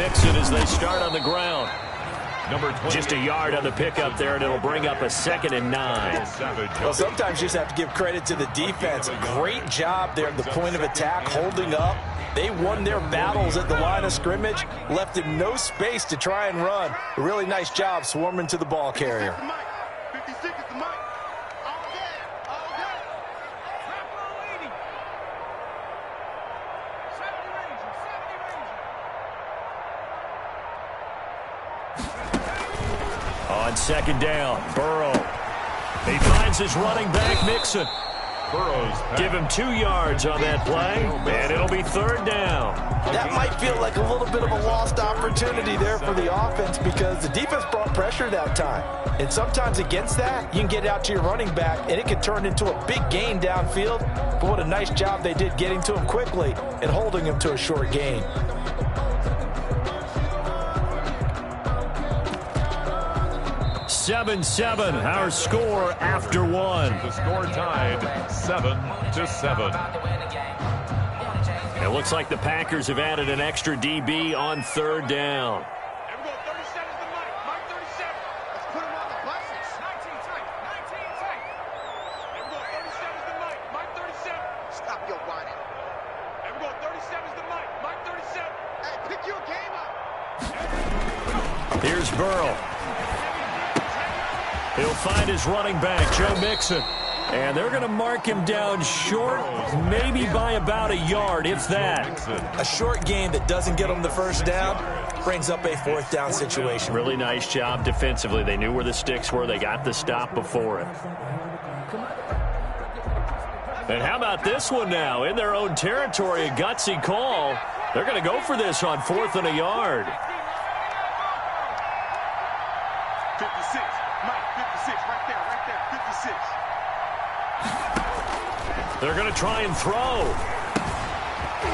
Mixon as they start on the ground. Just a yard on the pickup there, and it'll bring up a 2nd and 9. Well, sometimes you just have to give credit to the defense. Great job there at the point of attack, holding up. They won their battles at the line of scrimmage, left him no space to try and run. A really nice job swarming to the ball carrier. On 2nd down, Burrow. He finds his running back, Mixon. Give him 2 yards on that play, and it'll be 3rd down. That might feel like a little bit of a lost opportunity there for the offense because the defense brought pressure that time. And sometimes against that, you can get out to your running back, and it can turn into a big gain downfield. But what a nice job they did getting to him quickly and holding him to a short gain. 7-7, our score after 1. The score tied 7-7. It looks like the Packers have added an extra DB on 3rd down. Here's Burrow. He'll find his running back, Joe Mixon. And they're going to mark him down short, maybe by about a yard, if that. A short gain that doesn't get them the first down brings up a 4th down situation. Really nice job defensively. They knew where the sticks were. They got the stop before it. And how about this one now? In their own territory, a gutsy call. They're going to go for this on 4th and a yard. 56, Mike, 56, right there, 56. They're going to try and throw.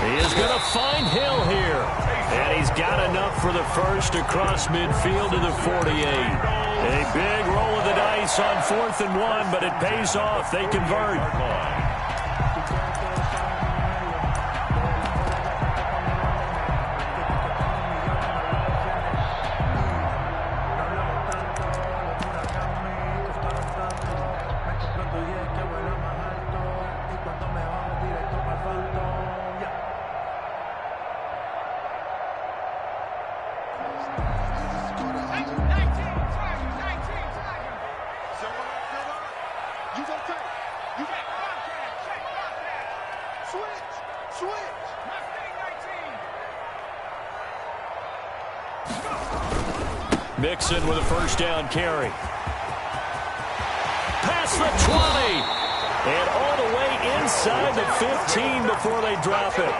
He is going to find Hill here. And he's got enough for the first across midfield to the 48. A big roll of the dice on 4th and 1, but it pays off. They convert. Mixon with a first down carry. Past the 20. And all the way inside the 15 before they drop it.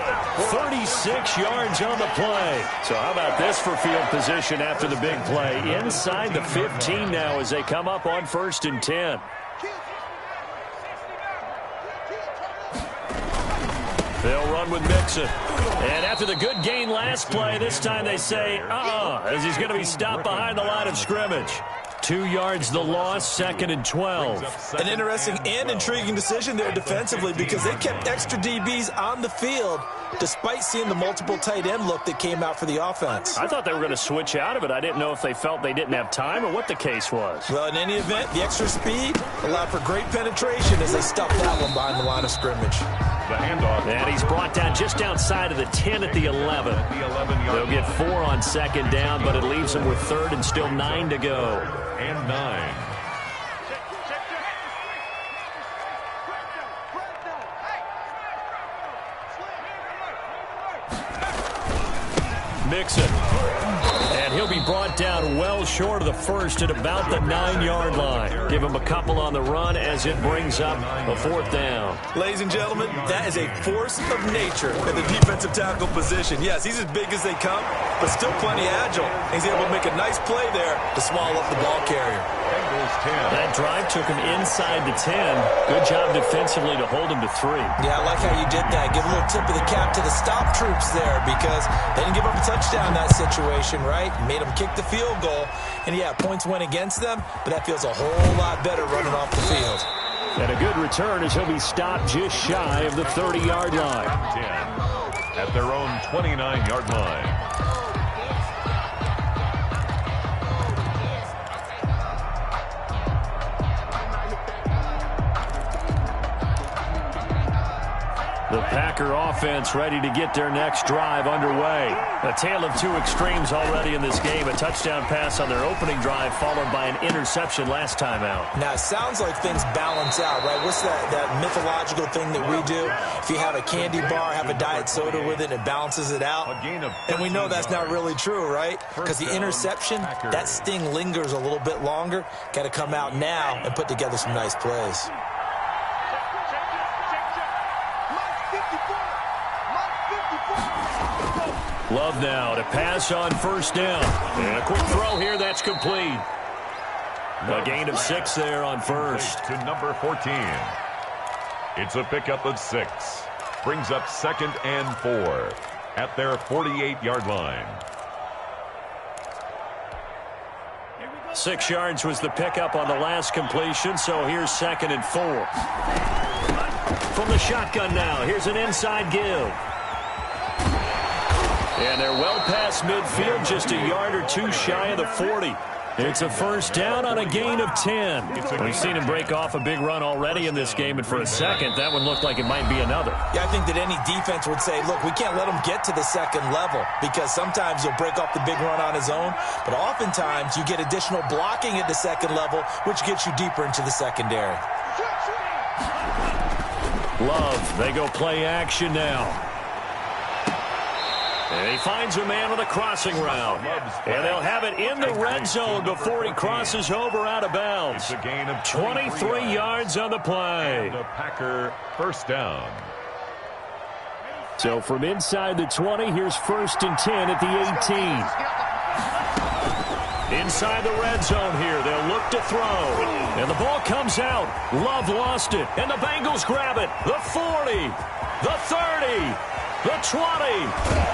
36 yards on the play. So how about this for field position after the big play? Inside the 15 now as they come up on 1st and 10. They'll run with Mixon. And after the good gain last play, this time they say, as he's going to be stopped behind the line of scrimmage. 2 yards the loss, 2nd and 12. An interesting and intriguing decision there defensively because they kept extra DBs on the field despite seeing the multiple tight end look that came out for the offense. I thought they were going to switch out of it. I didn't know if they felt they didn't have time or what the case was. Well, in any event, the extra speed allowed for great penetration as they stuffed that one behind the line of scrimmage. The handoff. And he's brought down just outside of the 10 at the 11. They'll get 4 on 2nd down, but it leaves them with 3rd and still 9 to go. And 9. Mixon. And he'll be brought down well short of the first at about the 9-yard line. Give him a couple on the run as it brings up a 4th down. Ladies and gentlemen, that is a force of nature in the defensive tackle position. Yes, he's as big as they come, but still plenty agile. He's able to make a nice play there to swallow up the ball carrier. That drive took him inside the 10. Good job defensively to hold him to 3. Yeah, I like how you did that. Give a little tip of the cap to the stop troops there because they didn't give up a touchdown in that situation, right? Made them kick the field goal. And, yeah, points went against them, but that feels a whole lot better running off the field. And a good return as he'll be stopped just shy of the 30-yard line. 10 at their own 29-yard line. The Packer offense ready to get their next drive underway. A tale of two extremes already in this game. A touchdown pass on their opening drive followed by an interception last time out. Now, it sounds like things balance out, right? What's that mythological thing that we do? If you have a candy bar, have a diet soda with it, it balances it out. And we know that's not really true, right? Because the interception, that sting lingers a little bit longer. Got to come out now and put together some nice plays. Love now to pass on first down. And a quick throw here, that's complete. A gain of 6 there on first. To number 14. It's a pickup of 6. Brings up 2nd and 4 at their 48-yard line. 6 yards was the pickup on the last completion, so here's 2nd and 4. From the shotgun now, here's an inside give. And they're well past midfield, just a yard or two shy of the 40. It's a first down on a gain of 10. We've seen him break off a big run already in this game, and for a second, that one looked like it might be another. Yeah, I think that any defense would say, look, we can't let him get to the second level because sometimes he'll break off the big run on his own, but oftentimes you get additional blocking at the second level, which gets you deeper into the secondary. Love, they go play action now. And he finds a man on the crossing route. And they'll have it in the red zone before he crosses over out of bounds. It's a gain of 23 yards on the play. The Packer first down. So from inside the 20, here's 1st and 10 at the 18. Inside the red zone here, they'll look to throw. And the ball comes out. Love lost it. And the Bengals grab it. The 40, the 30, the 20.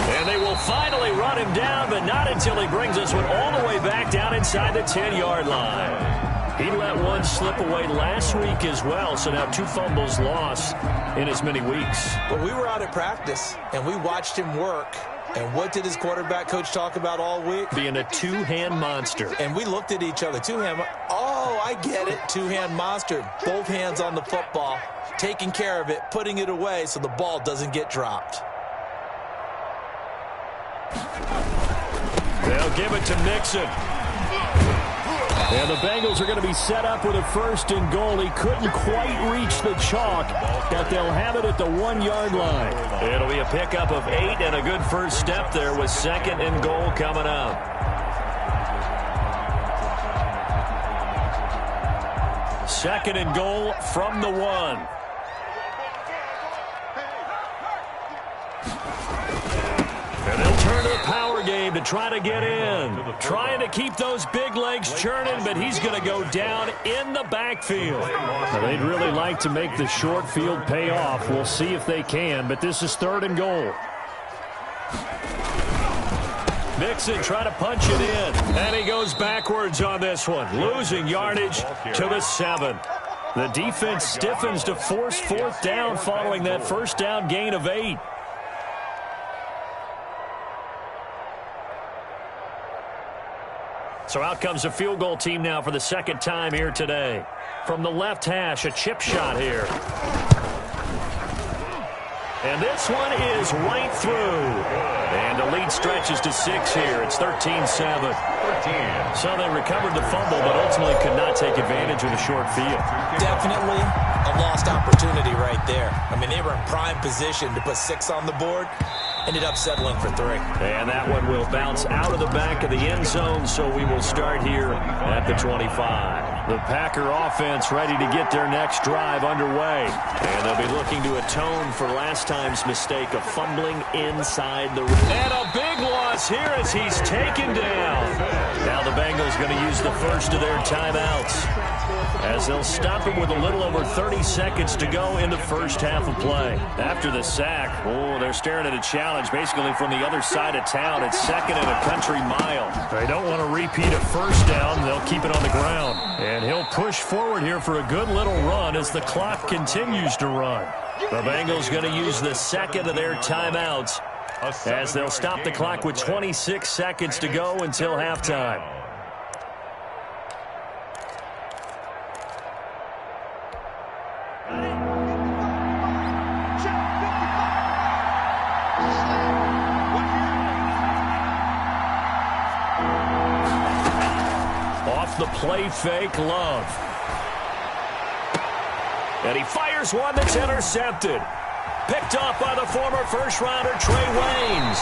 And they will finally run him down, but not until he brings us one all the way back down inside the 10-yard line. He let one slip away last week as well, so now 2 fumbles lost in as many weeks. Well, we were out at practice, and we watched him work. And what did his quarterback coach talk about all week? Being a two-hand monster. And we looked at each other. Two-hand. Oh, I get it. Two-hand monster. Both hands on the football, taking care of it, putting it away so the ball doesn't get dropped. They'll give it to Mixon. And the Bengals are going to be set up with a 1st and goal. He couldn't quite reach the chalk, but they'll have it at the 1-yard line. It'll be a pickup of 8 and a good first step there with 2nd and goal coming up. Second and goal from the 1. And they'll turn to the power game to try to get in. Trying to keep those big legs churning, but he's going to go down in the backfield. Now, they'd really like to make the short field pay off. We'll see if they can, but this is 3rd and goal. Mixon trying to punch it in. And he goes backwards on this one, losing yardage to the 7. The defense stiffens to force 4th down following that first down gain of 8. So out comes the field goal team now for the 2nd time here today. From the left hash, a chip shot here. And this one is right through. And the lead stretches to 6 here. It's 13-7. So they recovered the fumble, but ultimately could not take advantage of the short field. Definitely a lost opportunity right there. I mean, they were in prime position to put 6 on the board. Ended up settling for 3. And that one will bounce out of the back of the end zone, so we will start here at the 25. The Packer offense ready to get their next drive underway. And they'll be looking to atone for last time's mistake of fumbling inside the rim. And a big loss here as he's taken down. Now the Bengals going to use the first of their timeouts, as they'll stop him with a little over 30 seconds to go in the first half of play. After the sack, they're staring at a challenge basically from the other side of town. It's 2nd and a country mile. They don't want to repeat a first down. They'll keep it on the ground. And he'll push forward here for a good little run as the clock continues to run. The Bengals going to use the 2nd of their timeouts, as they'll stop the clock with 26 seconds to go until halftime. off the play fake, Love. And he fires one that's intercepted. Picked off by the former first-rounder Trey Waynes.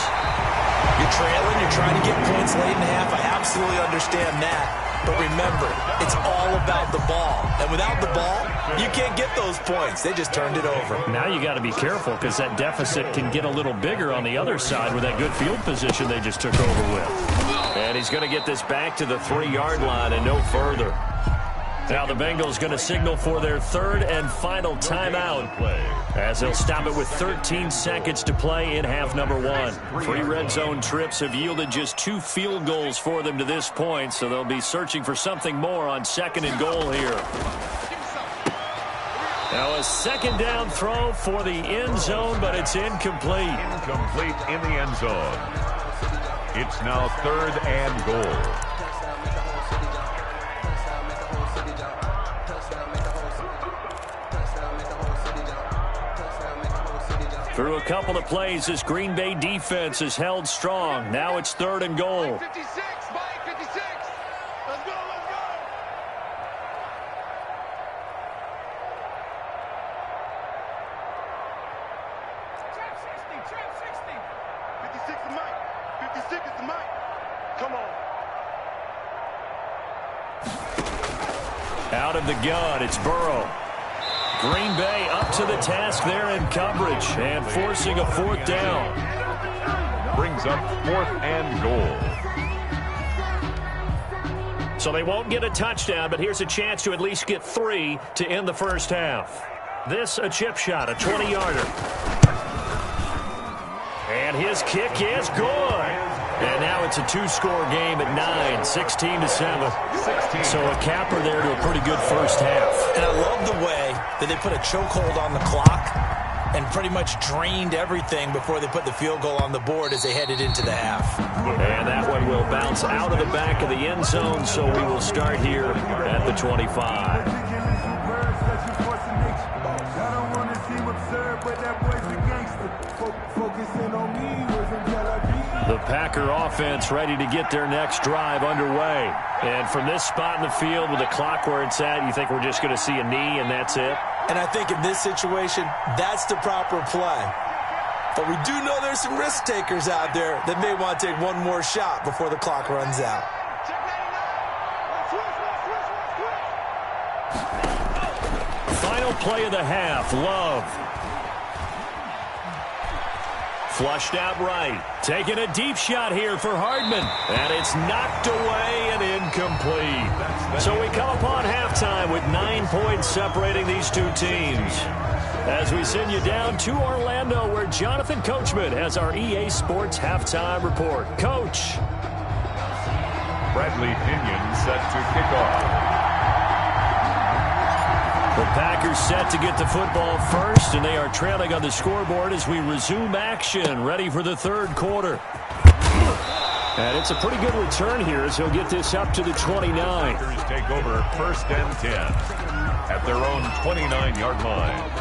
You're trailing, you're trying to get points late in half. I absolutely understand that. But remember, it's all about the ball. And without the ball, you can't get those points. They just turned it over. Now you got to be careful because that deficit can get a little bigger on the other side with that good field position they just took over with. And he's going to get this back to the 3-yard line and no further. Now the Bengals going to signal for their third and final timeout as they'll stop it with 13 seconds to play in half number 1. 3 red zone trips have yielded just 2 field goals for them to this point, so they'll be searching for something more on 2nd and goal here. Now a 2nd down throw for the end zone, but it's incomplete. Incomplete in the end zone. It's now 3rd and goal. Through a couple of plays, this Green Bay defense is held strong. Now it's 3rd and goal. 56, Mike, 56. Let's go, let's go. Trap 60. 56 is Mike. 56 is the Mike. Come on. Out of the gun, it's Burrow. Green Bay up to the task there in coverage and forcing a 4th down. Brings up 4th and goal. So they won't get a touchdown, but here's a chance to at least get 3 to end the first half. This a chip shot, a 20-yarder. And his kick is good. And now it's a 2-score game at 9, 16-7. So a capper there to a pretty good first half. And I love the way that they put a chokehold on the clock and pretty much drained everything before they put the field goal on the board as they headed into the half. And that one will bounce out of the back of the end zone, so we will start here at the 25. The Packer offense ready to get their next drive underway. And from this spot in the field with the clock where it's at, you think we're just going to see a knee and that's it? And I think in this situation, that's the proper play. But we do know there's some risk takers out there that may want to take one more shot before the clock runs out. Final play of the half, Love. Flushed out right. Taking a deep shot here for Hardman. And it's knocked away and incomplete. So we come upon halftime with 9 points separating these two teams. As we send you down to Orlando, where Jonathan Coachman has our EA Sports halftime report. Coach. Bradley Pinion set to kick off. The Packers set to get the football first, and they are trailing on the scoreboard as we resume action, ready for the third quarter. And it's a pretty good return here as he'll get this up to the 29. Packers take over 1st and 10 at their own 29-yard line.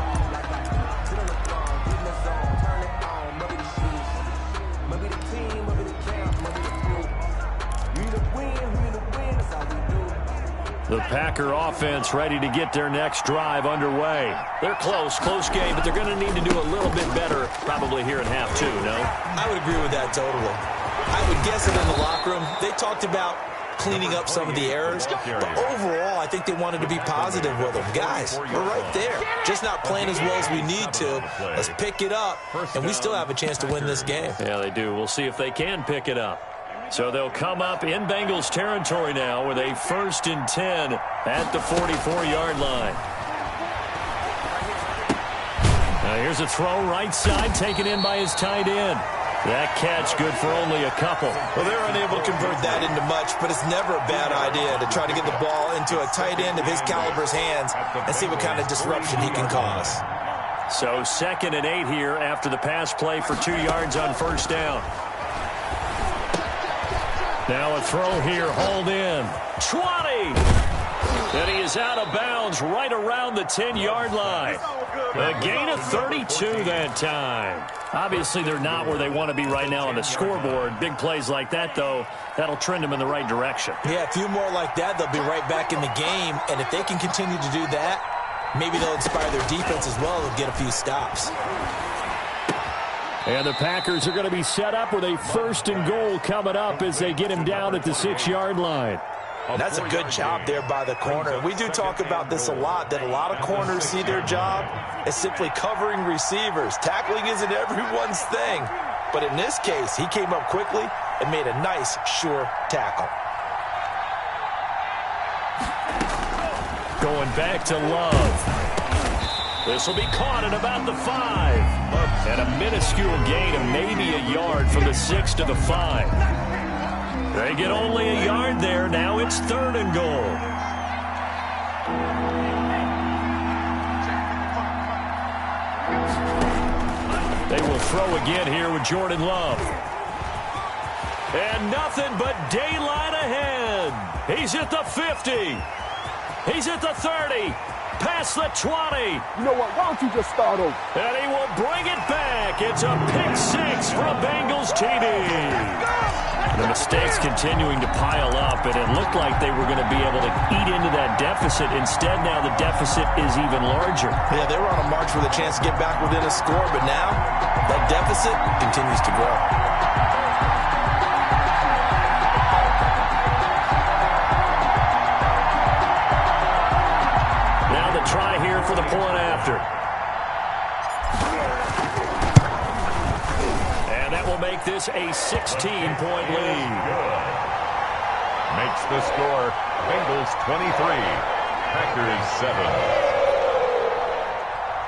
The Packer offense ready to get their next drive underway. They're close game, but they're going to need to do a little bit better probably here in half 2, no? I would agree with that totally. I would guess that in the locker room, they talked about cleaning up some of the errors, but overall, I think they wanted to be positive with them. Guys, we're right there. Just not playing as well as we need to. Let's pick it up, and we still have a chance to win this game. Yeah, they do. We'll see if they can pick it up. So they'll come up in Bengals territory now with a 1st and 10 at the 44-yard line. Now here's a throw right side taken in by his tight end. That catch good for only a couple. Well, they're unable to convert that into much, but it's never a bad idea to try to get the ball into a tight end of his caliber's hands and see what kind of disruption he can cause. So 2nd and 8 here after the pass play for 2 yards on 1st down. Now a throw here, hauled in. 20! And he is out of bounds right around the 10-yard line. A gain of 32 that time. Obviously, they're not where they want to be right now on the scoreboard. Big plays like that, though, that'll trend them in the right direction. Yeah, a few more like that, they'll be right back in the game. And if they can continue to do that, maybe they'll inspire their defense as well. They'll get a few stops. And the Packers are going to be set up with a 1st and goal coming up as they get him down at the 6-yard line. That's a good job there by the corner. We do talk about this a lot, that a lot of corners see their job as simply covering receivers. Tackling isn't everyone's thing. But in this case, he came up quickly and made a nice, sure tackle. Going back to Love. This will be caught at about the 5. And a minuscule gain of maybe a yard from the 6 to the 5. They get only a yard there. Now it's 3rd and goal. They will throw again here with Jordan Love. And nothing but daylight ahead. He's at the 50. He's at the 30. Past the 20. You know what? Why don't you just start over? And he will bring it back. It's a pick 6 for a Bengals TD. The mistakes continuing to pile up, and it looked like they were going to be able to eat into that deficit. Instead, now the deficit is even larger. Yeah, they were on a march with a chance to get back within a score, but now that deficit continues to grow. Now the try here for the point after. Will make this a 16-point lead. Makes the score Bengals 23, Packers 7.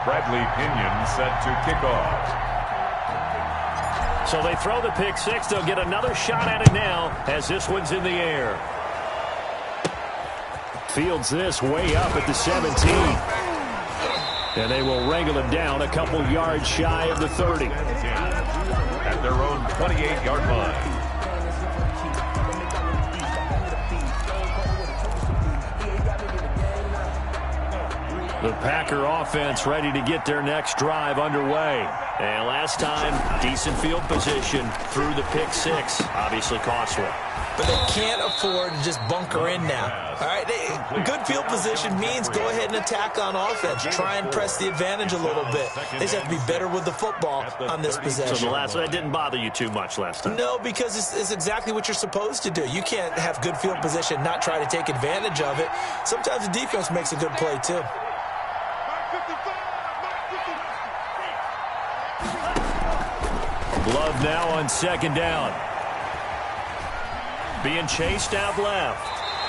Bradley Pinion set to kick off. So they throw the pick 6. They'll get another shot at it now as this one's in the air. Fields this way up at the 17. And they will wrangle it down a couple yards shy of the 30. At their own 28-yard line. The Packer offense ready to get their next drive underway. And last time, decent field position through the pick 6. Obviously costly. But they can't afford to just bunker in now. All right, good field position means go ahead and attack on offense. Try and press the advantage a little bit. They just have to be better with the football on this possession. So that didn't bother you too much last time? No, because it's exactly what you're supposed to do. You can't have good field position, not try to take advantage of it. Sometimes the defense makes a good play, too. Love now on 2nd down. Being chased out left.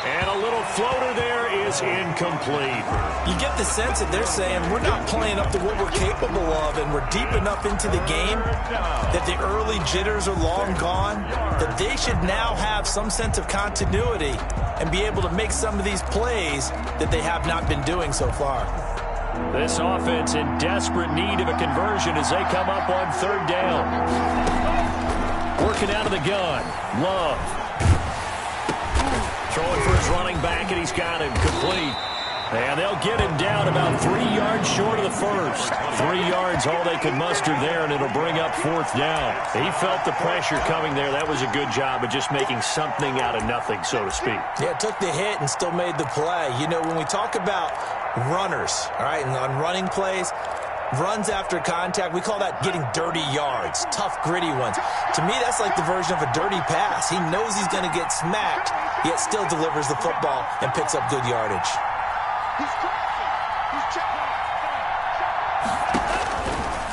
And a little floater there is incomplete. You get the sense that they're saying we're not playing up to what we're capable of, and we're deep enough into the game that the early jitters are long gone, that they should now have some sense of continuity and be able to make some of these plays that they have not been doing so far. This offense in desperate need of a conversion as they come up on 3rd down. Working out of the gun. Love. Throwing for his running back, and he's got him complete. And they'll get him down about 3 yards short of the first. 3 yards, all they could muster there, and it'll bring up 4th down. He felt the pressure coming there. That was a good job of just making something out of nothing, so to speak. Yeah, took the hit and still made the play. You know, when we talk about runners, all right, and on running plays, runs after contact, we call that getting dirty yards, tough, gritty ones. To me, that's like the version of a dirty pass. He knows he's going to get smacked, yet still delivers the football and picks up good yardage.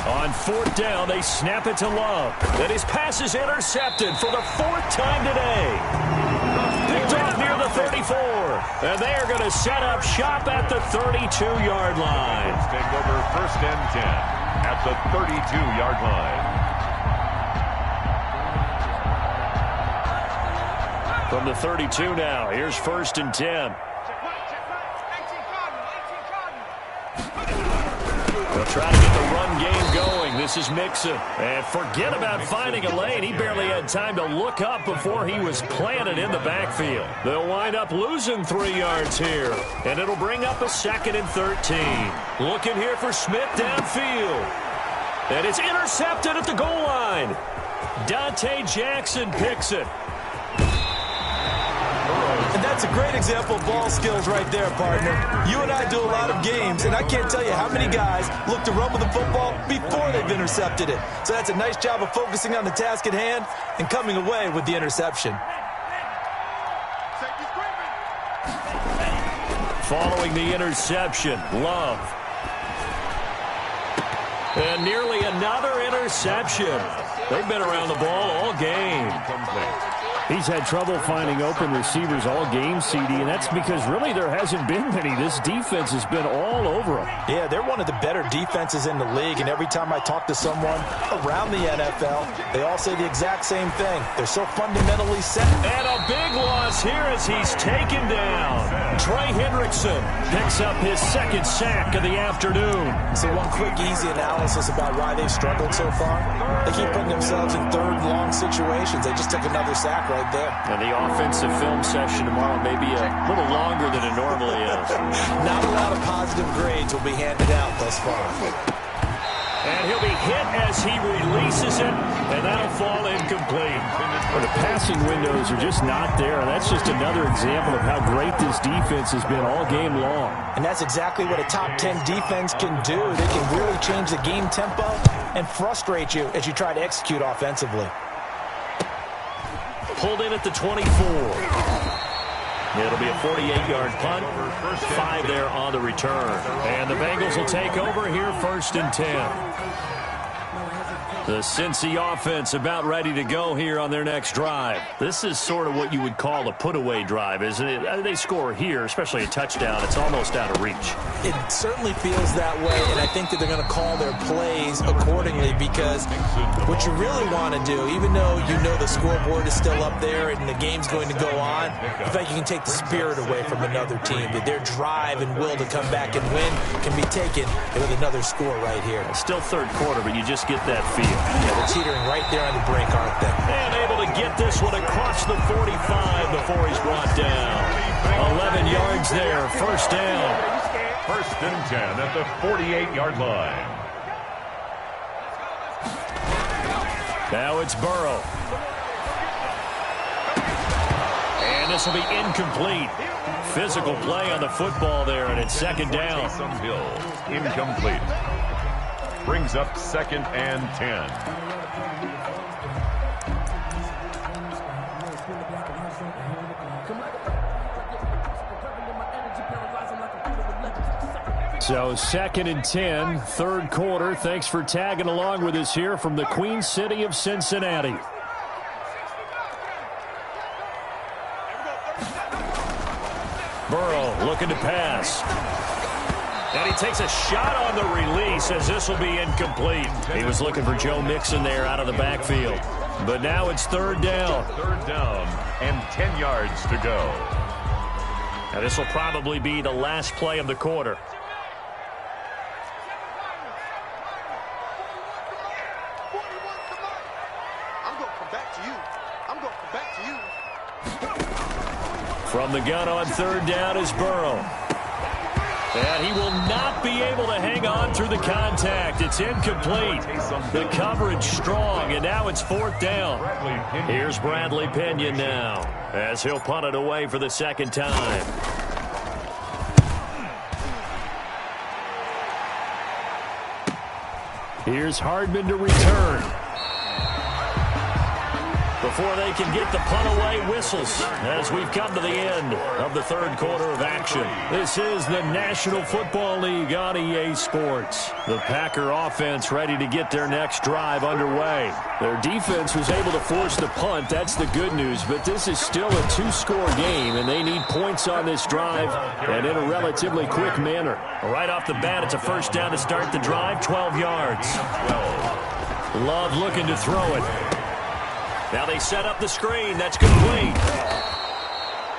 On 4th down, they snap it to Love. Then his pass is intercepted for the 4th time today. Picked off near the 34. And they are going to set up shop at the 32-yard line. Take over 1st and 10 at the 32-yard line. From the 32 now, here's 1st and 10. They'll try to get the run game going. This is Mixon. And forget about finding a lane. He barely had time to look up before he was planted in the backfield. They'll wind up losing 3 yards here. And it'll bring up a 2nd and 13. Looking here for Smith downfield. And it's intercepted at the goal line. Dante Jackson picks it. And that's a great example of ball skills right there, partner. You and I do a lot of games, and I can't tell you how many guys look to run with the football before they've intercepted it. So that's a nice job of focusing on the task at hand and coming away with the interception. Following the interception, Love. And nearly another interception. They've been around the ball all game. He's had trouble finding open receivers all game, CD, and that's because really there hasn't been many. This defense has been all over them. Yeah, they're one of the better defenses in the league, and every time I talk to someone around the NFL, they all say the exact same thing. They're so fundamentally set. And a big loss here as he's taken down. Trey Hendrickson picks up his 2nd sack of the afternoon. So one quick, easy analysis about why they've struggled so far. They keep putting themselves in 3rd and long situations. They just took another sack right there. And the offensive film session tomorrow may be a little longer than it normally is. Not a lot of positive grades will be handed out thus far. And he'll be hit as he releases it, and that'll fall incomplete. Well, the passing windows are just not there, and that's just another example of how great this defense has been all game long. And that's exactly what a top 10 defense can do. They can really change the game tempo and frustrate you as you try to execute offensively. Pulled in at the 24. It'll be a 48-yard punt. 5 there on the return. And the Bengals will take over here 1st and 10. The Cincy offense about ready to go here on their next drive. This is sort of what you would call a put-away drive, isn't it? They score here, especially a touchdown. It's almost out of reach. It certainly feels that way, and I think that they're going to call their plays accordingly because what you really want to do, even though you know the scoreboard is still up there and the game's going to go on, in fact, you can take the spirit away from another team. That their drive and will to come back and win can be taken with another score right here. Still 3rd quarter, but you just get that feel. Yeah, they're teetering right there on the brink, aren't they? And able to get this one across the 45 before he's brought down. 11 yards there, 1st down. 1st and 10 at the 48-yard line. Now it's Burrow. And this will be incomplete. Physical play on the football there, and it's 2nd down. Incomplete. Brings up 2nd and 10. So 2nd and 10, 3rd quarter. Thanks for tagging along with us here from the Queen City of Cincinnati. Burrow looking to pass. And he takes a shot on the release as this will be incomplete. He was looking for Joe Mixon there out of the backfield. But now it's 3rd down. 3rd down and 10 yards to go. Now this will probably be the last play of the quarter. I'm going to come back to you. I'm going to come back to you. From the gun on 3rd down is Burrow. And he will not be able to hang on through the contact. It's incomplete. The coverage strong, and now it's 4th down. Here's Bradley Pinion now as he'll punt it away for the 2nd time. Here's Hardman to return. Before they can get the punt away, whistles as we've come to the end of the 3rd quarter of action. This is the National Football League on EA Sports. The Packer offense ready to get their next drive underway. Their defense was able to force the punt. That's the good news, but this is still a 2-score game, and they need points on this drive and in a relatively quick manner. Right off the bat, it's a 1st down to start the drive, 12 yards. Love looking to throw it. Now they set up the screen. That's complete.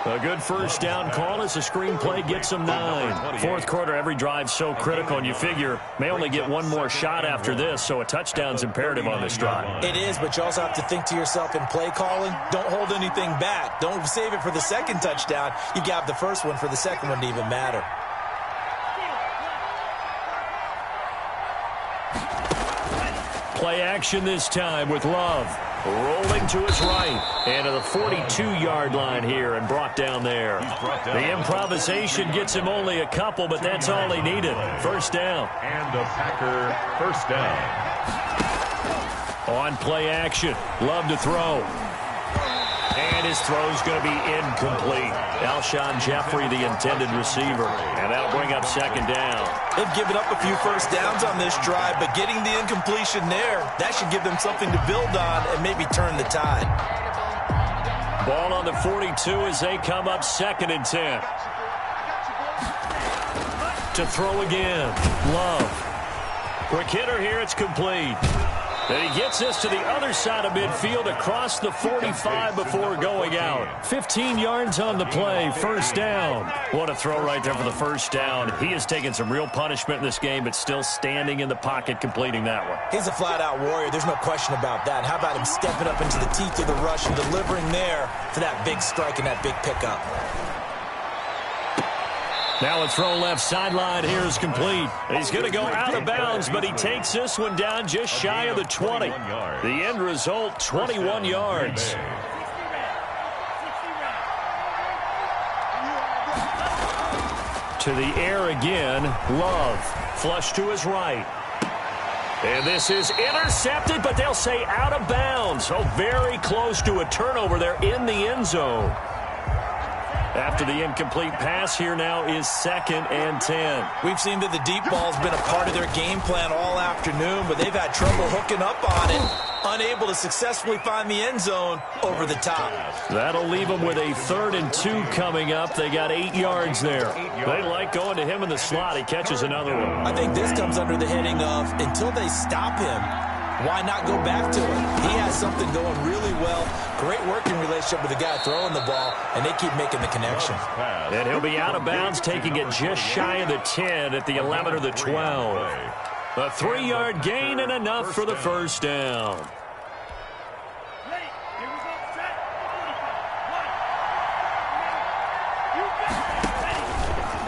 A good first down call as the screenplay gets them 9. Fourth quarter, every drive so critical, and you figure may only get one more shot after this, so a touchdown's imperative on this drive. It is, but you also have to think to yourself in play calling, don't hold anything back. Don't save it for the second touchdown. You got the first one for the second one to even matter. Play action this time with Love. Rolling to his right and to the 42-yard line here and brought down there. The improvisation gets him only a couple, but that's all he needed. First down. And a Packer first down. On play action, Love to throw. And his throw's going to be incomplete. Alshon Jeffrey, the intended receiver. And that'll bring up second down. They've given up a few first downs on this drive, but getting the incompletion there, that should give them something to build on and maybe turn the tide. Ball on the 42 as they come up 2nd and 10. To throw again, Love. Quick hitter here, it's complete. And he gets this to the other side of midfield across the 45 before going out. 15 yards on the play, first down. What a throw right there for the first down. He has taken some real punishment in this game, but still standing in the pocket completing that one. He's a flat-out warrior. There's no question about that. How about him stepping up into the teeth of the rush and delivering there for that big strike and that big pickup. Now a throw left sideline here is complete. He's going to go out of bounds, but he takes this one down just shy of the 20. The end result, 21 yards. To the air again, Love. Flush to his right. And this is intercepted, but they'll say out of bounds. Oh, very close to a turnover there in the end zone. After the incomplete pass, here now is 2nd and 10. We've seen that the deep ball's been a part of their game plan all afternoon, but they've had trouble hooking up on it, unable to successfully find the end zone over the top. That'll leave them with a 3rd and 2 coming up. They got 8 yards there. They like going to him in the slot. He catches another one. I think this comes under the heading of until they stop him, why not go back to him? He has something going really well. Great working relationship with the guy throwing the ball, and they keep making the connection. And he'll be out of bounds, taking it just shy of the 10 at the 11 or the 12. A 3-yard gain and enough for the first down.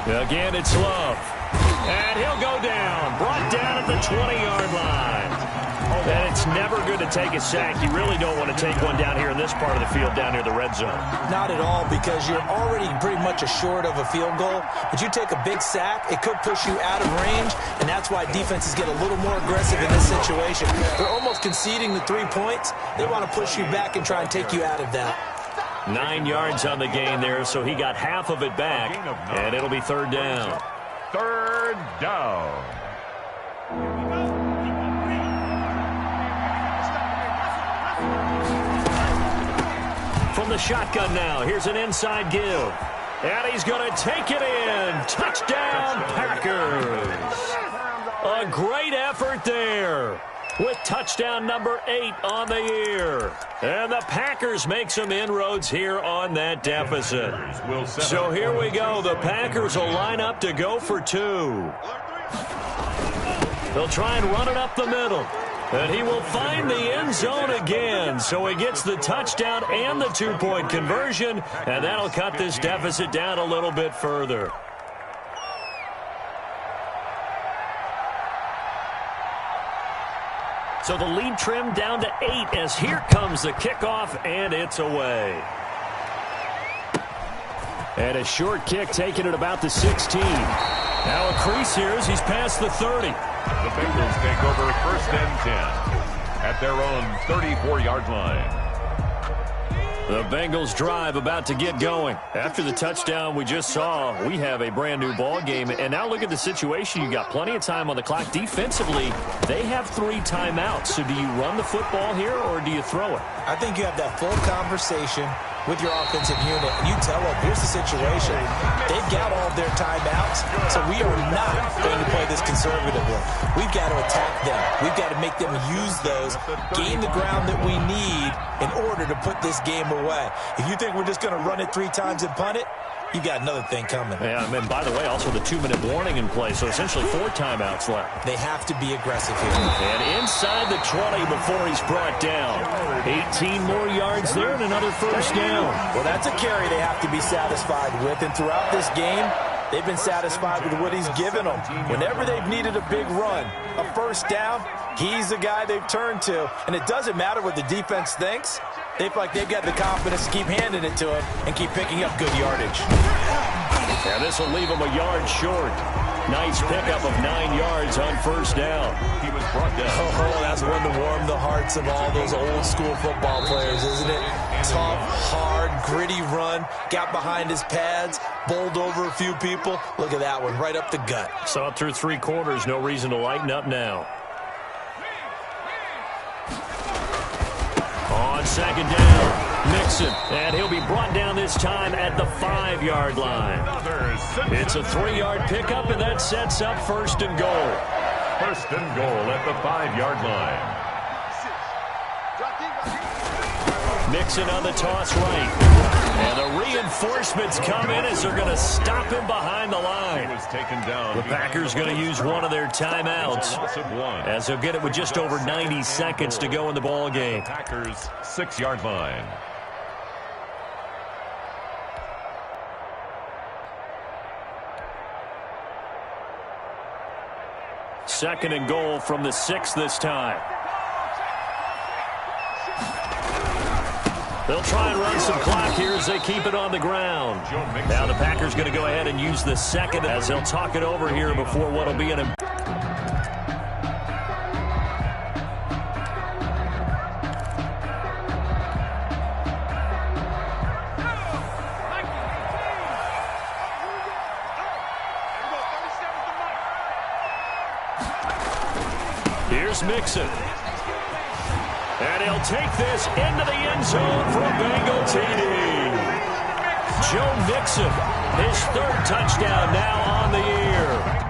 Again, it's Love. And he'll go down. Brought down at the 20-yard line. And it's never good to take a sack. You really don't want to take one down here in this part of the field, down near the red zone. Not at all, because you're already pretty much assured of a field goal. But you take a big sack, it could push you out of range, and that's why defenses get a little more aggressive in this situation. They're almost conceding the 3 points. They want to push you back and try and take you out of that. 9 yards on the gain there, so he got half of it back, and it'll be 3rd down. 3rd down. From the shotgun now, here's an inside give. And he's going to take it in. Touchdown, Packers. A great effort there with touchdown number 8 on the year. And the Packers make some inroads here on that deficit. So here we go. The Packers will line up to go for 2. They'll try and run it up the middle. And he will find the end zone again. So he gets the touchdown and the 2-point conversion. And that'll cut this deficit down a little bit further. So the lead trimmed down to 8 as here comes the kickoff, and it's away. And a short kick taken at about the 16. Now a crease here as he's past the 30. The Bengals take over 1st and 10 at their own 34-yard line. The Bengals drive about to get going. After the touchdown we just saw, we have a brand new ball game. And now look at the situation. You got plenty of time on the clock. Defensively, they have 3 timeouts. So do you run the football here or do you throw it? I think you have that full conversation with your offensive unit, and you tell them, here's the situation. They've got all of their timeouts, so we are not going to play this conservatively. We've got to attack them. We've got to make them use those, gain the ground that we need in order to put this game way. If you think we're just going to run it 3 times and punt it, you got another thing coming. Yeah, and by the way, also the 2-minute warning in play, so essentially 4 timeouts left. They have to be aggressive here. And inside the 20 before he's brought down. 18 more yards there and another first down. Well, that's a carry they have to be satisfied with, and throughout this game, they've been satisfied with what he's given them. Whenever they've needed a big run, a first down, he's the guy they've turned to. And it doesn't matter what the defense thinks. They feel like they've got the confidence to keep handing it to him and keep picking up good yardage. And this will leave him a yard short. Nice pickup of 9 yards on first down. He was brought down. Oh, that's one to warm the hearts of all those old school football players, isn't it? Tough, hard, gritty run. Got behind his pads, bowled over a few people. Look at that one, right up the gut. Saw it through 3 quarters. No reason to lighten up now. On second down, Mixon. And he'll be brought down this time at the 5-yard line. It's a 3-yard pickup, and that sets up first and goal. First and goal at the 5-yard line. Mixon on the toss right. And the reinforcements come in as they're going to stop him behind the line. He was taken down. The Packers going to use one of their timeouts as they'll get it with just over 90 seconds to go in the ball game. Packers 6-yard line. Second and goal from the 6 this time. They'll try and run some clock here as they keep it on the ground. Now the Packers going to go ahead and use the second as they'll talk it over here before what will be an... Here's Mixon. And he'll take this into the end zone for a Bengal TD. Joe Mixon, his 3rd touchdown now on the year.